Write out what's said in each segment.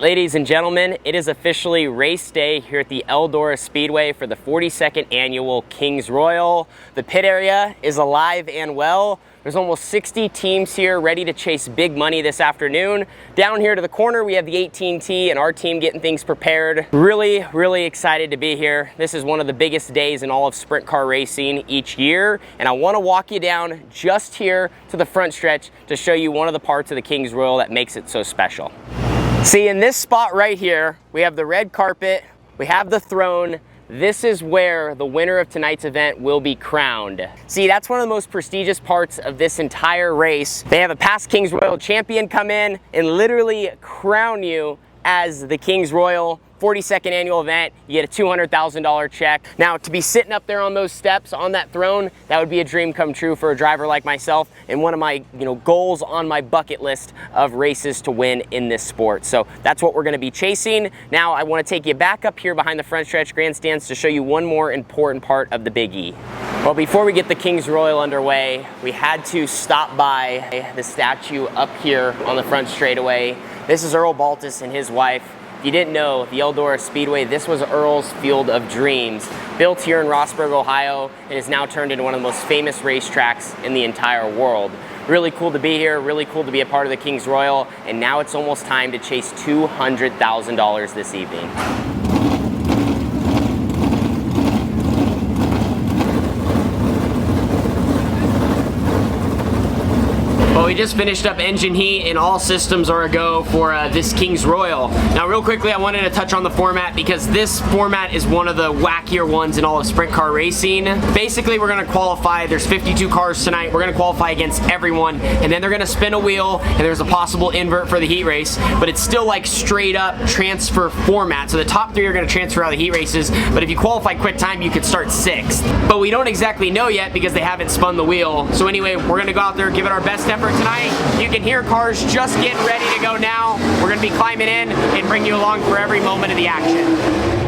Ladies and gentlemen, it is officially race day here at the Eldora Speedway for the 42nd annual Kings Royal. The pit area is alive and well. There's almost 60 teams here ready to chase big money this afternoon. Down here to the corner, we have the 18T and our team getting things prepared. Really excited to be here. This is one of the biggest days in all of sprint car racing each year, and I want to walk you down just here to the front stretch to show you one of the parts of the Kings Royal that makes it so special. See, in this spot right here, we have the red carpet, we have the throne. This is where the winner of tonight's event will be crowned. See, that's one of the most prestigious parts of this entire race. They have a past Kings Royal champion come in and literally crown you as the Kings Royal 42nd annual event. You get a $200,000 check. Now, to be sitting up there on those steps on that throne, that would be a dream come true for a driver like myself, and one of my goals on my bucket list of races to win in this sport. So that's what we're going to be chasing. Now I want to take you back up here behind the front stretch grandstands to show you one more important part of the Big E. Well, before we get the Kings Royal underway, we had to stop by the statue up here on the front straightaway. This is Earl Baltus and his wife. If you didn't know, the Eldora Speedway, this was Earl's field of dreams. Built here in Rossburg, Ohio, and is now turned into one of the most famous racetracks in the entire world. Really cool to be here, really cool to be a part of the Kings Royal, and now it's almost time to chase $200,000 this evening. Well, we just finished up engine heat and all systems are a go for this Kings Royal. Now, real quickly, I wanted to touch on the format because this format is one of the wackier ones in all of sprint car racing. Basically, we're going to qualify. There's 52 cars tonight. We're going to qualify against everyone, and then they're going to spin a wheel, and there's a possible invert for the heat race, but it's still like straight up transfer format. So the top three are going to transfer out of the heat races, but if you qualify quick time, you could start sixth. But we don't exactly know yet because they haven't spun the wheel. So anyway, we're going to go out there, give it our best effort tonight. You can hear cars just getting ready to go now. We're going to be climbing in and bring you along for every moment of the action.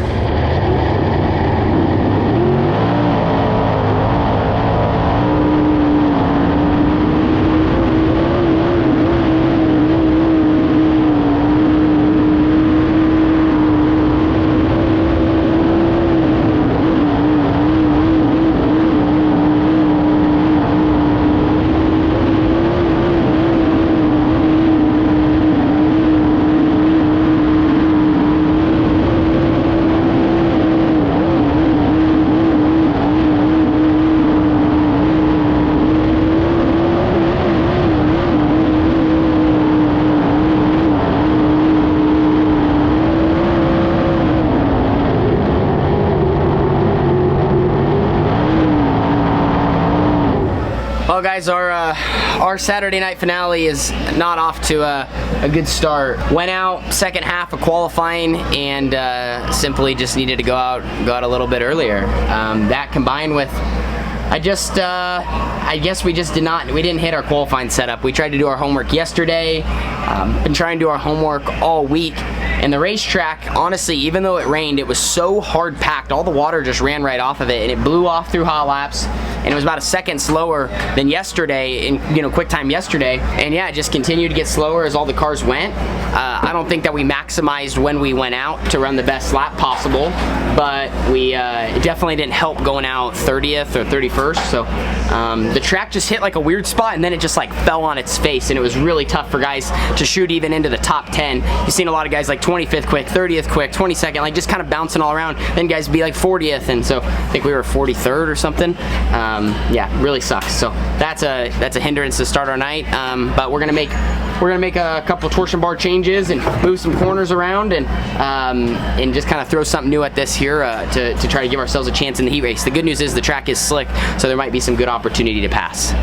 Well, guys, our Saturday night finale is not off to a good start. Went out second half of qualifying and simply just needed to go out a little bit earlier. That combined with I guess we didn't hit our qualifying setup. We tried to do our homework yesterday, been trying to do our homework all week, and the racetrack, honestly, even though it rained, it was so hard packed, all the water just ran right off of it, and it blew off through hot laps, and it was about a second slower than yesterday, in quick time yesterday, and yeah, it just continued to get slower as all the cars went. I don't think that we maximized when we went out to run the best lap possible, but it definitely didn't help going out 30th or 31st, so the track just hit like a weird spot, and then it just like fell on its face, and it was really tough for guys to shoot even into the top 10. You've seen a lot of guys like 25th quick, 30th quick, 22nd, like just kind of bouncing all around, then guys be like 40th, and so I think we were 43rd or something. Yeah, really sucks. So that's a hindrance to start our night, but we're gonna make a couple torsion bar changes and move some corners around and just kind of throw something new at this here to try to give ourselves a chance in the heat race. The good news is the track is slick, so there might be some good opportunity to pass.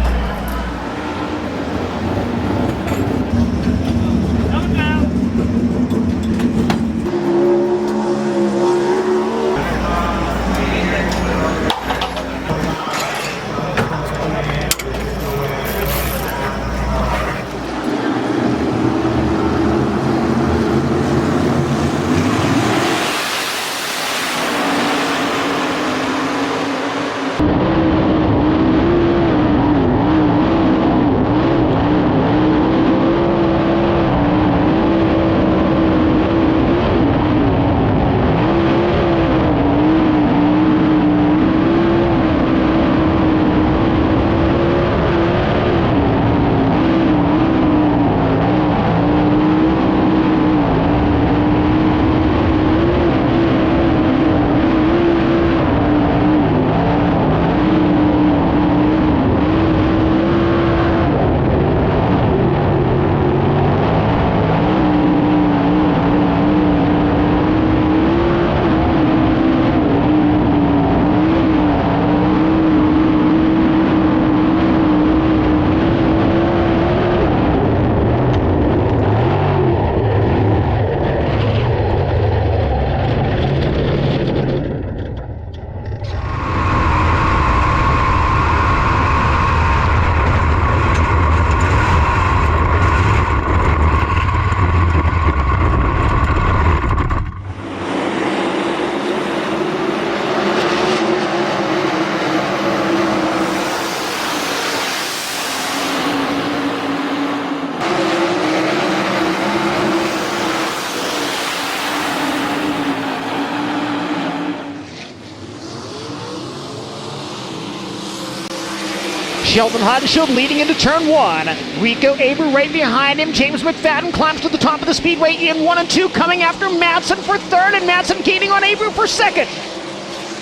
Sheldon Hodenshield leading into turn 1. Rico Abreu right behind him. James McFadden climbs to the top of the speedway in 1 and 2, coming after Madsen for third, and Madsen gaining on Abreu for second.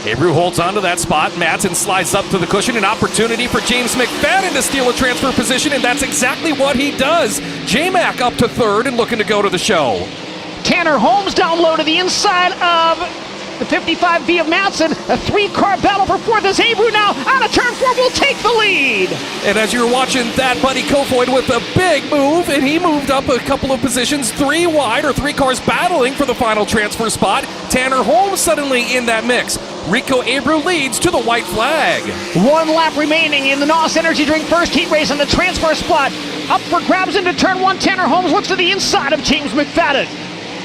Abreu holds on to that spot. Madsen slides up to the cushion. An opportunity for James McFadden to steal a transfer position, and that's exactly what he does. J-Mac up to third and looking to go to the show. Tanner Holmes down low to the inside of the 55V of Madsen. A 3-car battle for fourth as Abreu now out of turn 4 will take the lead. And as you're watching that, Buddy Kofoid with a big move, and he moved up a couple of positions, 3 wide, or 3 cars battling for the final transfer spot. Tanner Holmes suddenly in that mix. Rico Abreu leads to the white flag. 1 lap remaining in the NOS Energy Drink first heat race in the transfer spot. Up for grabs into turn 1. Tanner Holmes looks to the inside of James McFadden.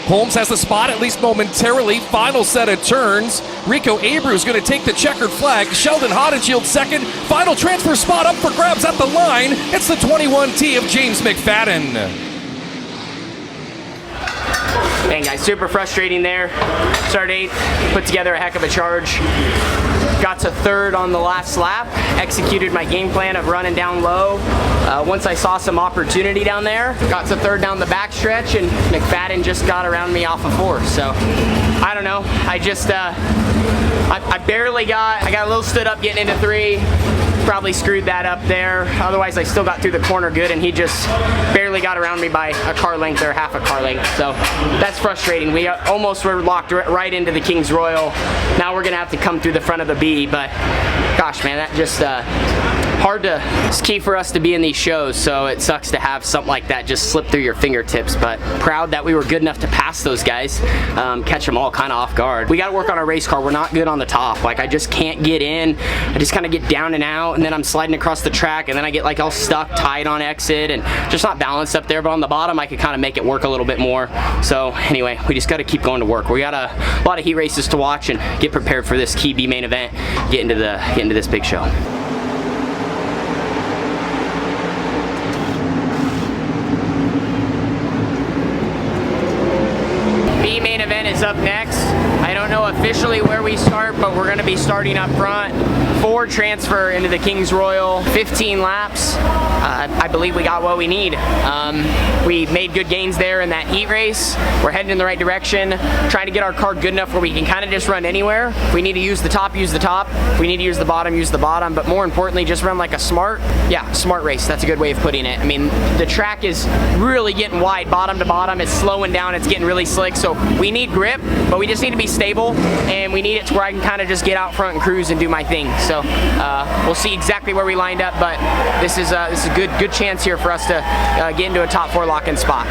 Holmes has the spot, at least momentarily. Final set of turns. Rico Abreu is going to take the checkered flag. Sheldon Hodenshield second. Final transfer spot up for grabs at the line. It's the 21T of James McFadden. Dang, guys, super frustrating there. Started 8th, put together a heck of a charge. Got to third on the last lap. Executed my game plan of running down low. Once I saw some opportunity down there, got to third down the backstretch, and McFadden just got around me off of 4. So, I don't know. I just, I barely got, I got a little stood up getting into 3. Probably screwed that up there. Otherwise, I still got through the corner good, and he just barely got around me by a car length or half a car length. So that's frustrating. We almost were locked right into the King's Royal. Now we're gonna have to come through the front of the B, but gosh, man, that just hard to, it's key for us to be in these shows, so it sucks to have something like that just slip through your fingertips, but proud that we were good enough to pass those guys, catch them all kind of off guard. We got to work on our race car. We're not good on the top. Like, I just can't get in. I just kind of get down and out, and then I'm sliding across the track, and then I get like all stuck tight on exit and just not balanced up there, but on the bottom I could kind of make it work a little bit more. So anyway, we just got to keep going to work. We got a lot of heat races to watch and get prepared for this key B main event, get into this big show. Main event is up next. I don't know officially where we start, but we're going to be starting up front. 4 transfer into the King's Royal, 15 laps. I believe we got what we need. We made good gains there in that heat race. We're heading in the right direction, trying to get our car good enough where we can kind of just run anywhere. If we need to use the top, use the top. If we need to use the bottom, but more importantly, just run like a smart race. That's a good way of putting it. I mean, the track is really getting wide bottom to bottom. It's slowing down, it's getting really slick, so we need grip, but we just need to be stable, and we need it to where I can kind of just get out front and cruise and do my thing. So we'll see exactly where we lined up, but this is a good chance here for us to get into a top 4 lock-in spot.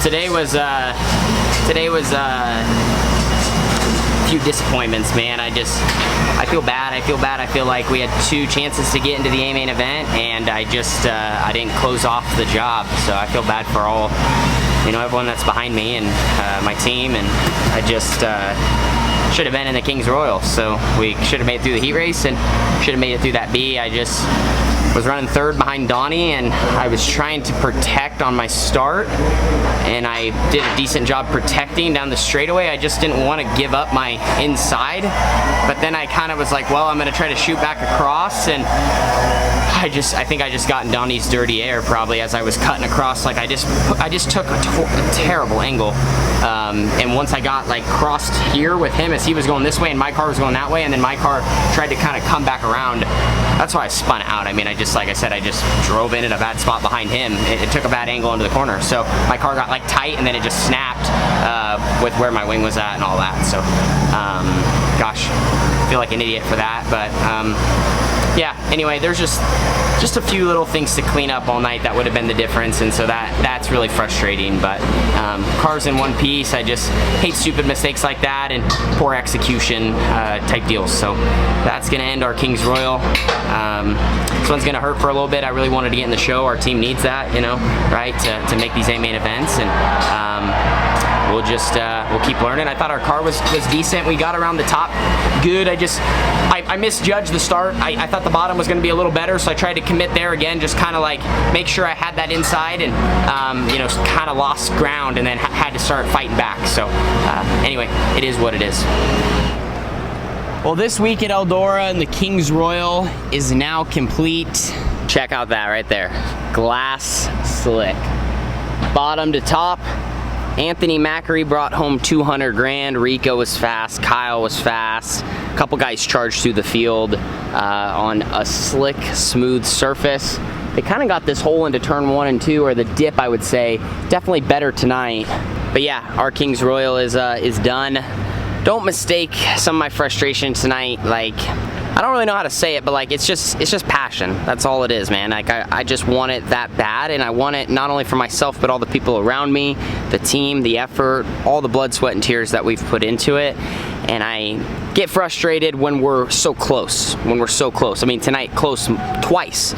today was a few disappointments, man. I feel bad. I feel like we had 2 chances to get into the A main event, and I didn't close off the job. So I feel bad for all, everyone that's behind me and my team, and I just should have been in the Kings Royal. So we should have made it through the heat race and should have made it through that B. I just was running 3rd behind Donnie, and I was trying to protect on my start, and I did a decent job protecting down the straightaway. I just didn't want to give up my inside, but then I kind of was like, well, I'm going to try to shoot back across, and I think I just got in Donnie's dirty air probably as I was cutting across. Like I just took a terrible angle, and once I got like crossed here with him as he was going this way and my car was going that way, and then my car tried to kind of come back around, that's why I spun out. I mean, like I said, I just drove in at a bad spot behind him. It took a bad angle into the corner, so my car got like tight, and then it just snapped with where my wing was at and all that. So, gosh, I feel like an idiot for that, but yeah. Anyway, there's just a few little things to clean up all night that would have been the difference, and so that's really frustrating. But car's in one piece. I just hate stupid mistakes like that and poor execution type deals. So that's gonna end our Kings Royal. This one's gonna hurt for a little bit. I really wanted to get in the show. Our team needs that, right, to make these A main events, and we'll keep learning. I thought our car was decent. We got around the top good. I misjudged the start. I thought the bottom was going to be a little better, so I tried to commit there again, just kind of like make sure I had that inside, and kind of lost ground, and then had to start fighting back. So anyway, it is what it is. Well, this week at Eldora and the Kings Royal is now complete. Check out that right there. Glass slick. Bottom to top. Anthony Macri brought home 200 grand. Rico was fast. Kyle was fast. A couple guys charged through the field on a slick, smooth surface. They kind of got this hole into turn 1 and 2, or the dip, I would say. Definitely better tonight. But yeah, our Kings Royal is done. Don't mistake some of my frustration tonight. Like, I don't really know how to say it, but like it's just passion. That's all it is, man. Like I just want it that bad, and I want it not only for myself, but all the people around me, the team, the effort, all the blood, sweat, and tears that we've put into it. And I get frustrated when we're so close. I mean, tonight close twice.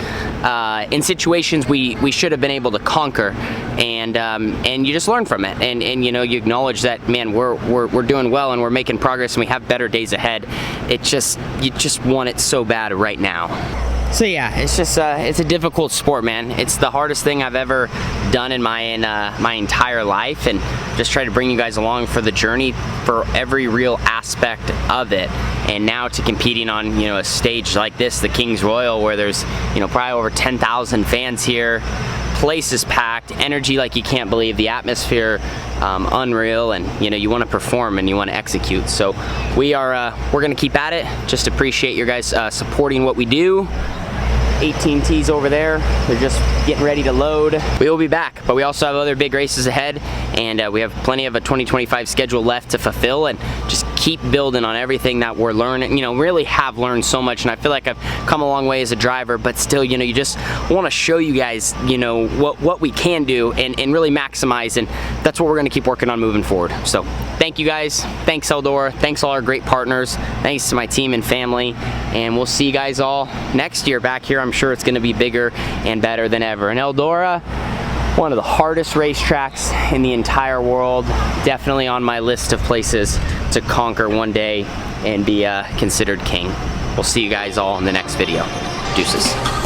In situations we should have been able to conquer, and you just learn from it, and you acknowledge that, man, we're doing well and we're making progress and we have better days ahead. You just want it so bad right now. So yeah, it's just it's a difficult sport, man. It's the hardest thing I've ever done in my entire life, and just try to bring you guys along for the journey for every real aspect of it. And now to competing on a stage like this, the Kings Royal, where there's probably over 10,000 fans here. Place is packed, energy like you can't believe, the atmosphere unreal, and you want to perform and you want to execute. So we're gonna keep at it. Just appreciate your guys supporting what we do. 18 T's over there, they're just getting ready to load. We will be back, but we also have other big races ahead, and we have plenty of a 2025 schedule left to fulfill, and just keep building on everything that we're learning. Really have learned so much, and I feel like I've come a long way as a driver, but still, you just want to show you guys, what we can do, and really maximize, and that's what we're going to keep working on moving forward. So thank you guys, thanks Eldora, thanks all our great partners, thanks to my team and family, and we'll see you guys all next year back here. I'm sure it's going to be bigger and better than ever. And Eldora, one of the hardest racetracks in the entire world, definitely on my list of places to conquer one day and be considered king. We'll see you guys all in the next video. Deuces.